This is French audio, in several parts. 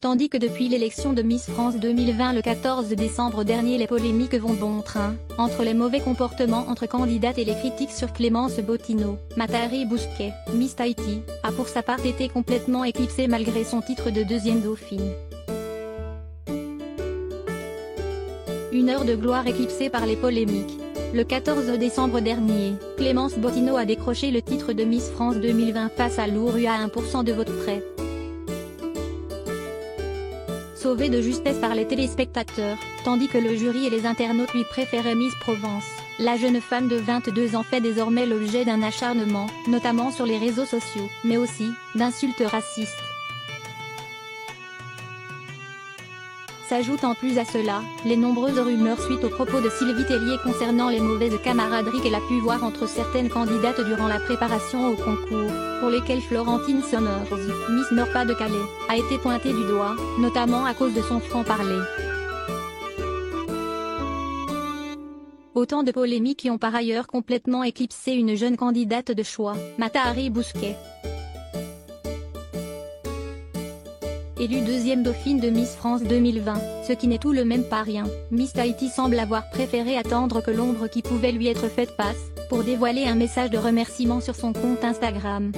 Tandis que depuis l'élection de Miss France 2020 le 14 décembre dernier, les polémiques vont bon train, entre les mauvais comportements entre candidates et les critiques sur Clémence Bottineau, Matahari Bousquet, Miss Tahiti, a pour sa part été complètement éclipsée malgré son titre de deuxième dauphine. Une heure de gloire éclipsée par les polémiques. Le 14 décembre dernier, Clémence Bottineau a décroché le titre de Miss France 2020 face à Lou Ru à 1% de vote près. Sauvée de justesse par les téléspectateurs, tandis que le jury et les internautes lui préféraient Miss Provence, la jeune femme de 22 ans fait désormais l'objet d'un acharnement, notamment sur les réseaux sociaux, mais aussi d'insultes racistes. S'ajoutent en plus à cela, les nombreuses rumeurs suite aux propos de Sylvie Tellier concernant les mauvaises camaraderies qu'elle a pu voir entre certaines candidates durant la préparation au concours, pour lesquelles Florentine Sommers, Miss Nord-Pas-de-Calais, a été pointée du doigt, notamment à cause de son franc-parler. Autant de polémiques qui ont par ailleurs complètement éclipsé une jeune candidate de choix, Matahari Bousquet. Élue deuxième dauphine de Miss France 2020, ce qui n'est tout de même pas rien, Miss Tahiti semble avoir préféré attendre que l'ombre qui pouvait lui être faite passe, pour dévoiler un message de remerciement sur son compte Instagram.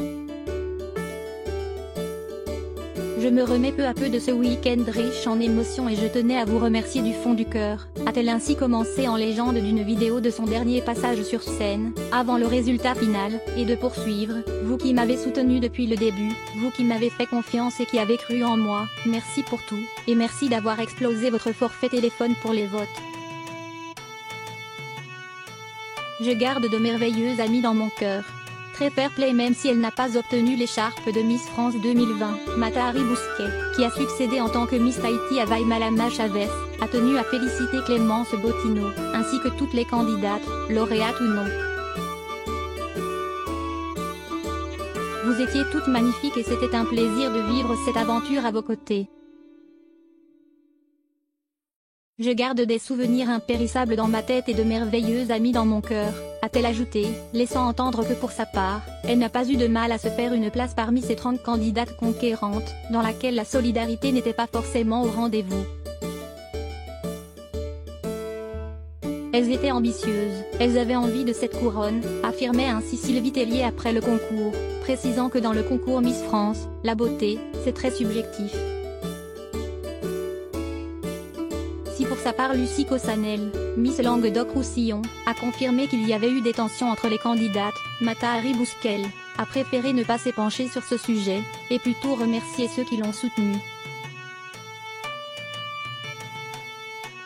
Je me remets peu à peu de ce week-end riche en émotions et je tenais à vous remercier du fond du cœur, a-t-elle ainsi commencé en légende d'une vidéo de son dernier passage sur scène, avant le résultat final, et de poursuivre, vous qui m'avez soutenu depuis le début, vous qui m'avez fait confiance et qui avez cru en moi, merci pour tout, et merci d'avoir explosé votre forfait téléphone pour les votes. Je garde de merveilleux amis dans mon cœur. Très fair play même si elle n'a pas obtenu l'écharpe de Miss France 2020, Matahari Bousquet, qui a succédé en tant que Miss Tahiti à Vaimalama Chavez, a tenu à féliciter Clémence Bottineau, ainsi que toutes les candidates, lauréates ou non. Vous étiez toutes magnifiques et c'était un plaisir de vivre cette aventure à vos côtés. Je garde des souvenirs impérissables dans ma tête et de merveilleux amis dans mon cœur, a-t-elle ajouté, laissant entendre que pour sa part, elle n'a pas eu de mal à se faire une place parmi ces 30 candidates conquérantes, dans laquelle la solidarité n'était pas forcément au rendez-vous. Elles étaient ambitieuses, elles avaient envie de cette couronne, affirmait ainsi Sylvie Tellier après le concours, précisant que dans le concours Miss France, la beauté, c'est très subjectif. Si pour sa part Lucie Cossanel, Miss Languedoc-Roussillon, a confirmé qu'il y avait eu des tensions entre les candidates, Matahari Bousquet a préféré ne pas s'épancher sur ce sujet, et plutôt remercier ceux qui l'ont soutenue.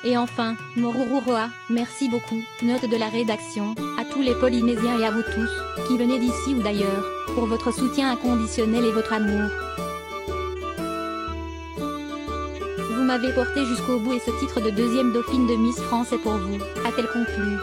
Et enfin, Morururoa, merci beaucoup, note de la rédaction, à tous les Polynésiens et à vous tous, qui venez d'ici ou d'ailleurs, pour votre soutien inconditionnel et votre amour. Vous m'avez porté jusqu'au bout et ce titre de deuxième dauphine de Miss France est pour vous, a-t-elle conclu.